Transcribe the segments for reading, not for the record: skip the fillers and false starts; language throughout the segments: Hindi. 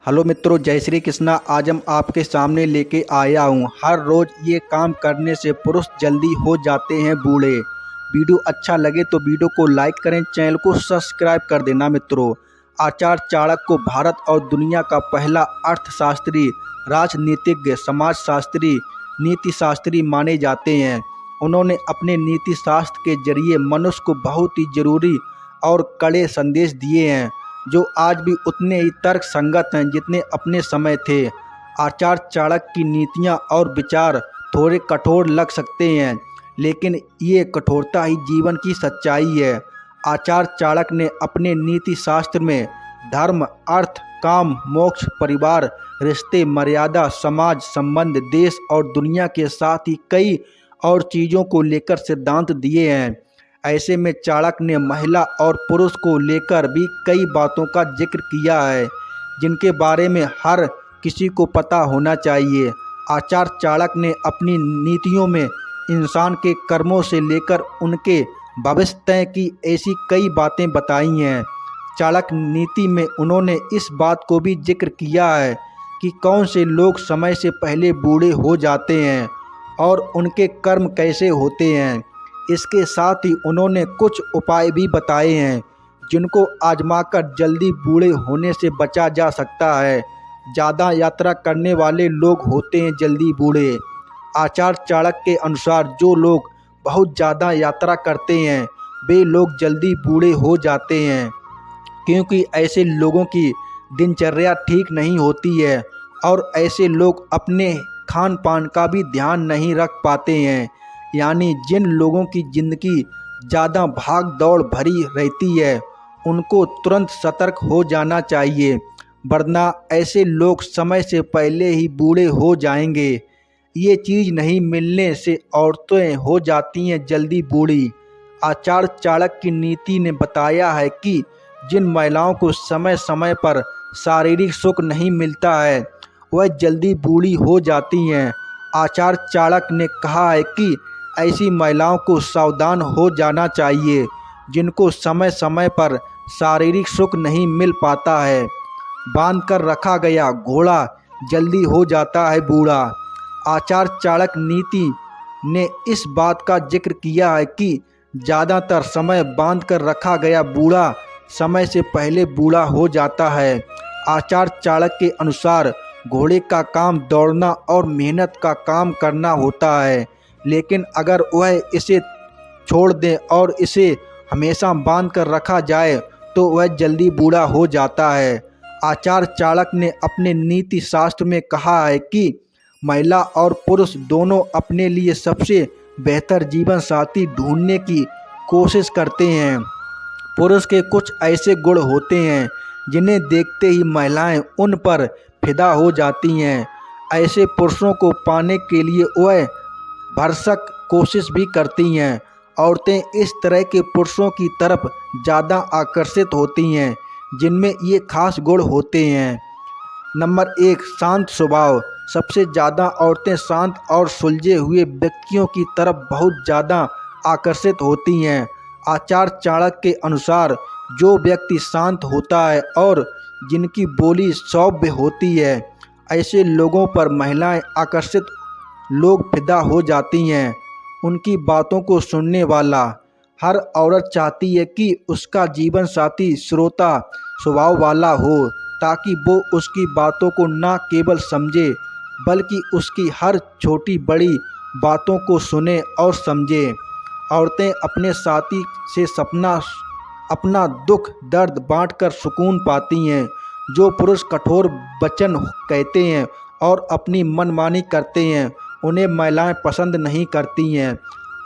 हेलो मित्रों, जय श्री कृष्णा। आज हम आपके सामने लेके आया हूँ हर रोज़ ये काम करने से पुरुष जल्दी हो जाते हैं बूढ़े। वीडियो अच्छा लगे तो वीडियो को लाइक करें, चैनल को सब्सक्राइब कर देना। मित्रों, आचार्य चाणक्य को भारत और दुनिया का पहला अर्थशास्त्री, राजनीतिज्ञ, समाजशास्त्री, नीतिशास्त्री माने जाते हैं। उन्होंने अपने नीति शास्त्र के जरिए मनुष्य को बहुत ही जरूरी और कड़े संदेश दिए हैं, जो आज भी उतने ही तर्क संगत हैं जितने अपने समय थे। आचार्य चाणक्य की नीतियाँ और विचार थोड़े कठोर लग सकते हैं, लेकिन ये कठोरता ही जीवन की सच्चाई है। आचार्य चाणक्य ने अपने नीति शास्त्र में धर्म, अर्थ, काम, मोक्ष, परिवार, रिश्ते, मर्यादा, समाज संबंध, देश और दुनिया के साथ ही कई और चीज़ों को लेकर सिद्धांत दिए हैं। ऐसे में चाणक्य ने महिला और पुरुष को लेकर भी कई बातों का जिक्र किया है, जिनके बारे में हर किसी को पता होना चाहिए। आचार्य चाणक्य ने अपनी नीतियों में इंसान के कर्मों से लेकर उनके भविष्य तय की ऐसी कई बातें बताई हैं। चाणक्य नीति में उन्होंने इस बात को भी जिक्र किया है कि कौन से लोग समय से पहले बूढ़े हो जाते हैं और उनके कर्म कैसे होते हैं। इसके साथ ही उन्होंने कुछ उपाय भी बताए हैं जिनको आजमाकर जल्दी बूढ़े होने से बचा जा सकता है। ज़्यादा यात्रा करने वाले लोग होते हैं जल्दी बूढ़े। आचार्य चाणक्य के अनुसार जो लोग बहुत ज़्यादा यात्रा करते हैं वे लोग जल्दी बूढ़े हो जाते हैं, क्योंकि ऐसे लोगों की दिनचर्या ठीक नहीं होती है और ऐसे लोग अपने खान पान का भी ध्यान नहीं रख पाते हैं। यानी जिन लोगों की ज़िंदगी ज़्यादा भाग दौड़ भरी रहती है उनको तुरंत सतर्क हो जाना चाहिए, वरना ऐसे लोग समय से पहले ही बूढ़े हो जाएंगे। ये चीज़ नहीं मिलने से औरतें हो जाती हैं जल्दी बूढ़ी। आचार्य चाणक्य की नीति ने बताया है कि जिन महिलाओं को समय समय पर शारीरिक सुख नहीं मिलता है वह जल्दी बूढ़ी हो जाती हैं। आचार्य चाणक्य ने कहा है कि ऐसी महिलाओं को सावधान हो जाना चाहिए जिनको समय समय पर शारीरिक सुख नहीं मिल पाता है। बांध कर रखा गया घोड़ा जल्दी हो जाता है बूढ़ा। आचार्य चाणक्य नीति ने इस बात का जिक्र किया है कि ज़्यादातर समय बांध कर रखा गया बूढ़ा समय से पहले बूढ़ा हो जाता है। आचार्य चाणक्य के अनुसार घोड़े का काम दौड़ना और मेहनत का काम करना होता है, लेकिन अगर वह इसे छोड़ दे और इसे हमेशा बांध कर रखा जाए तो वह जल्दी बूढ़ा हो जाता है। आचार्य चाणक्य ने अपने नीति शास्त्र में कहा है कि महिला और पुरुष दोनों अपने लिए सबसे बेहतर जीवन साथी ढूंढने की कोशिश करते हैं। पुरुष के कुछ ऐसे गुण होते हैं जिन्हें देखते ही महिलाएं उन पर फिदा हो जाती हैं। ऐसे पुरुषों को पाने के लिए वह भरसक कोशिश भी करती हैं। औरतें इस तरह के पुरुषों की तरफ ज़्यादा आकर्षित होती हैं जिनमें ये खास गुण होते हैं। नंबर 1, शांत स्वभाव। सबसे ज़्यादा औरतें शांत और सुलझे हुए व्यक्तियों की तरफ बहुत ज़्यादा आकर्षित होती हैं। आचार्य चाणक्य के अनुसार जो व्यक्ति शांत होता है और जिनकी बोली सौम्य होती है, ऐसे लोगों पर महिलाएं आकर्षित लोग फिदा हो जाती हैं। उनकी बातों को सुनने वाला। हर औरत चाहती है कि उसका जीवन साथी श्रोता स्वभाव वाला हो, ताकि वो उसकी बातों को न केवल समझे बल्कि उसकी हर छोटी बड़ी बातों को सुने और समझे। औरतें अपने साथी से अपना दुख दर्द बांटकर सुकून पाती हैं। जो पुरुष कठोर वचन कहते हैं और अपनी मनमानी करते हैं उन्हें महिलाएं पसंद नहीं करती हैं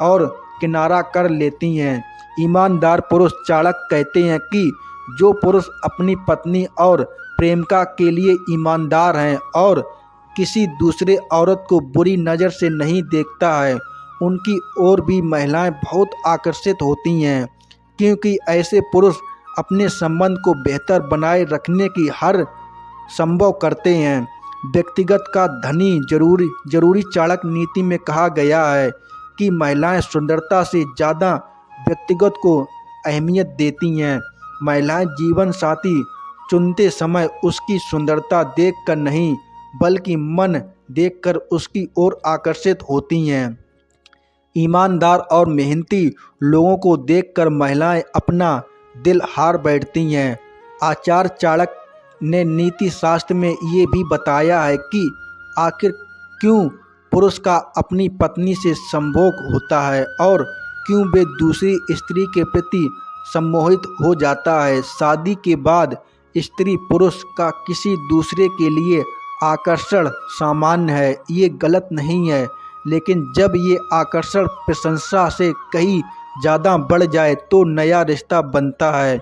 और किनारा कर लेती हैं। ईमानदार पुरुष। चाणक्य कहते हैं कि जो पुरुष अपनी पत्नी और प्रेमिका के लिए ईमानदार हैं और किसी दूसरे औरत को बुरी नज़र से नहीं देखता है, उनकी ओर भी महिलाएं बहुत आकर्षित होती हैं, क्योंकि ऐसे पुरुष अपने संबंध को बेहतर बनाए रखने की हर संभव करते हैं। व्यक्तिगत का धनी जरूरी। चाणक्य नीति में कहा गया है कि महिलाएं सुंदरता से ज़्यादा व्यक्तिगत को अहमियत देती हैं। महिलाएं जीवन साथी चुनते समय उसकी सुंदरता देखकर नहीं बल्कि मन देखकर उसकी ओर आकर्षित होती हैं। ईमानदार और मेहनती लोगों को देखकर महिलाएं अपना दिल हार बैठती हैं। आचार्य चाणक्य ने नीति शास्त्र में ये भी बताया है कि आखिर क्यों पुरुष का अपनी पत्नी से संभोग होता है और क्यों वे दूसरी स्त्री के प्रति सम्मोहित हो जाता है। शादी के बाद स्त्री पुरुष का किसी दूसरे के लिए आकर्षण सामान्य है, ये गलत नहीं है, लेकिन जब ये आकर्षण प्रशंसा से कहीं ज़्यादा बढ़ जाए तो नया रिश्ता बनता है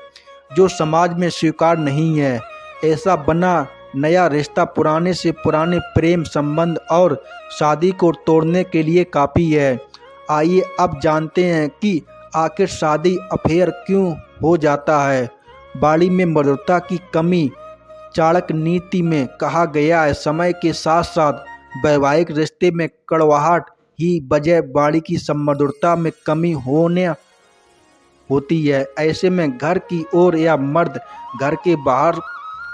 जो समाज में स्वीकार नहीं है। ऐसा बना नया रिश्ता पुराने से पुराने प्रेम संबंध और शादी को तोड़ने के लिए काफ़ी है। आइए अब जानते हैं कि आखिर शादी अफेयर क्यों हो जाता है। बाड़ी में मधुरता की कमी। चाणक्य नीति में कहा गया है, समय के साथ साथ वैवाहिक रिश्ते में कड़वाहट ही बजाय बाड़ी की मधुरता में कमी होने होती है। ऐसे में घर की ओर या मर्द घर के बाहर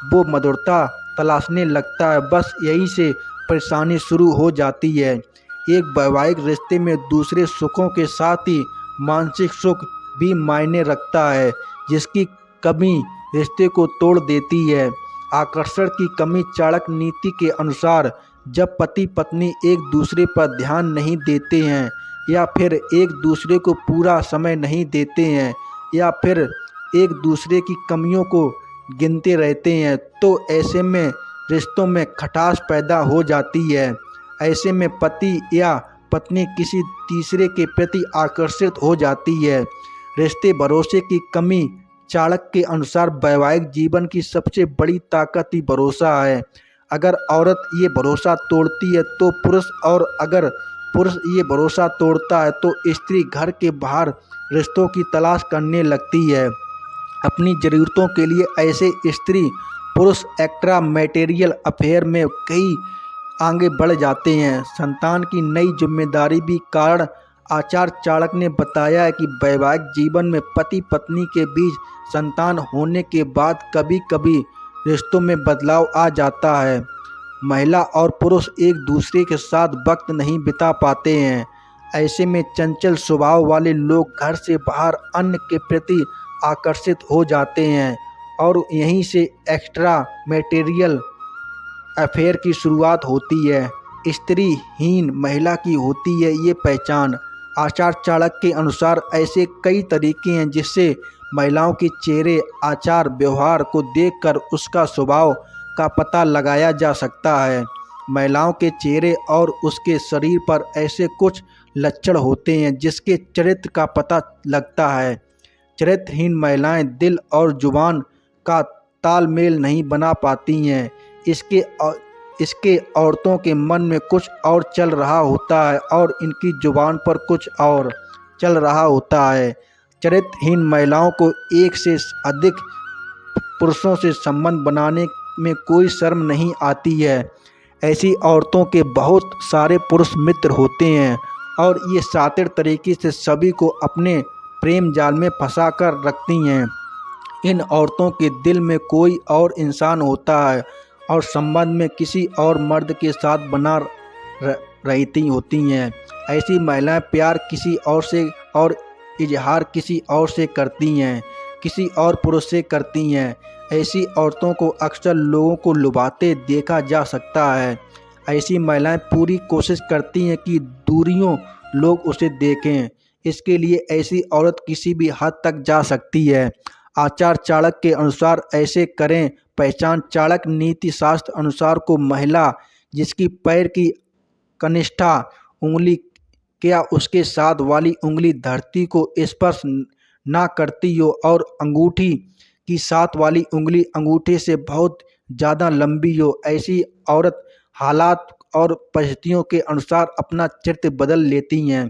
वो मधुरता तलाशने लगता है। बस यहीं से परेशानी शुरू हो जाती है। एक वैवाहिक रिश्ते में दूसरे सुखों के साथ ही मानसिक सुख भी मायने रखता है, जिसकी कमी रिश्ते को तोड़ देती है। आकर्षण की कमी। चाणक्य नीति के अनुसार जब पति पत्नी एक दूसरे पर ध्यान नहीं देते हैं या फिर एक दूसरे को पूरा समय नहीं देते हैं या फिर एक दूसरे की कमियों को गिनते रहते हैं तो ऐसे में रिश्तों में खटास पैदा हो जाती है। ऐसे में पति या पत्नी किसी तीसरे के प्रति आकर्षित हो जाती है। रिश्ते भरोसे की कमी। चाणक्य के अनुसार वैवाहिक जीवन की सबसे बड़ी ताकत ही भरोसा है। अगर औरत ये भरोसा तोड़ती है तो पुरुष, और अगर पुरुष ये भरोसा तोड़ता है तो स्त्री घर के बाहर रिश्तों की तलाश करने लगती है अपनी ज़रूरतों के लिए। ऐसे स्त्री पुरुष एक्स्ट्रा मैटेरियल अफेयर में कई आगे बढ़ जाते हैं। संतान की नई जिम्मेदारी भी कारण। आचार्य चाणक्य ने बताया है कि वैवाहिक जीवन में पति पत्नी के बीच संतान होने के बाद कभी कभी रिश्तों में बदलाव आ जाता है। महिला और पुरुष एक दूसरे के साथ वक्त नहीं बिता पाते हैं। ऐसे में चंचल स्वभाव वाले लोग घर से बाहर अन्य के प्रति आकर्षित हो जाते हैं और यहीं से एक्स्ट्रा मैटेरियल अफेयर की शुरुआत होती है। स्त्रीहीन महिला की होती है ये पहचान। आचार्य चाणक्य के अनुसार ऐसे कई तरीके हैं जिससे महिलाओं के चेहरे, आचार व्यवहार को देखकर उसका स्वभाव का पता लगाया जा सकता है। महिलाओं के चेहरे और उसके शरीर पर ऐसे कुछ लक्षण होते हैं जिसके चरित्र का पता लगता है। चरित्रहीन महिलाएं दिल और जुबान का तालमेल नहीं बना पाती हैं। इसके औरतों के मन में कुछ और चल रहा होता है और इनकी जुबान पर कुछ और चल रहा होता है। चरित्रहीन महिलाओं को एक से अधिक पुरुषों से संबंध बनाने में कोई शर्म नहीं आती है। ऐसी औरतों के बहुत सारे पुरुष मित्र होते हैं और ये शातिर तरीके से सभी को अपने प्रेम जाल में फंसा कर रखती हैं। इन औरतों के दिल में कोई और इंसान होता है और संबंध में किसी और मर्द के साथ बना रहती होती हैं। ऐसी महिलाएं प्यार किसी और से और इजहार किसी और से करती हैं, किसी और पुरुष से करती हैं। ऐसी औरतों को अक्सर लोगों को लुभाते देखा जा सकता है। ऐसी महिलाएं पूरी कोशिश करती हैं कि दूरियों लोग उसे देखें। इसके लिए ऐसी औरत किसी भी हद तक जा सकती है। आचार्य चाणक्य के अनुसार ऐसे करें पहचान। चाणक्य नीति शास्त्र अनुसार को महिला जिसकी पैर की कनिष्ठा उंगली क्या उसके साथ वाली उंगली धरती को स्पर्श ना करती हो और अंगूठी की साथ वाली उंगली अंगूठे से बहुत ज़्यादा लंबी हो, ऐसी औरत हालात और परिस्थितियों के अनुसार अपना चरित्र बदल लेती हैं।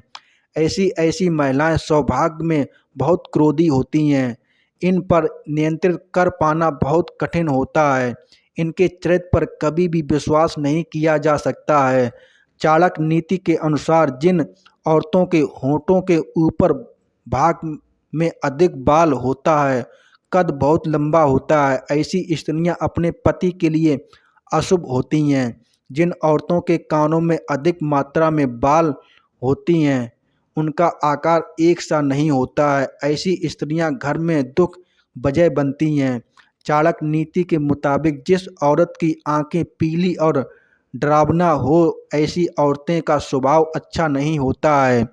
ऐसी महिलाएं सौभाग्य में बहुत क्रोधी होती हैं। इन पर नियंत्रित कर पाना बहुत कठिन होता है। इनके चरित्र पर कभी भी विश्वास नहीं किया जा सकता है। चाणक्य नीति के अनुसार जिन औरतों के होंठों के ऊपर भाग में अधिक बाल होता है कद बहुत लंबा होता है। ऐसी स्त्रियां अपने पति के लिए अशुभ होती हैं। जिन औरतों के कानों में अधिक मात्रा में बाल होती हैं उनका आकार एक सा नहीं होता है। ऐसी स्त्रियां घर में दुख बजय बनती हैं। चाणक्य नीति के मुताबिक जिस औरत की आंखें पीली और डरावना हो ऐसी औरतें का स्वभाव अच्छा नहीं होता है।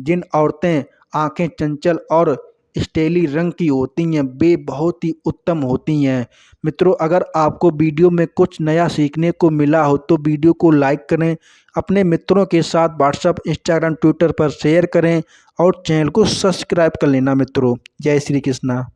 जिन औरतें आंखें चंचल और स्टेली रंग की होती हैं वे बहुत ही उत्तम होती हैं। मित्रों, अगर आपको वीडियो में कुछ नया सीखने को मिला हो तो वीडियो को लाइक करें, अपने मित्रों के साथ व्हाट्सएप, इंस्टाग्राम, ट्विटर पर शेयर करें और चैनल को सब्सक्राइब कर लेना मित्रों। जय श्री कृष्णा।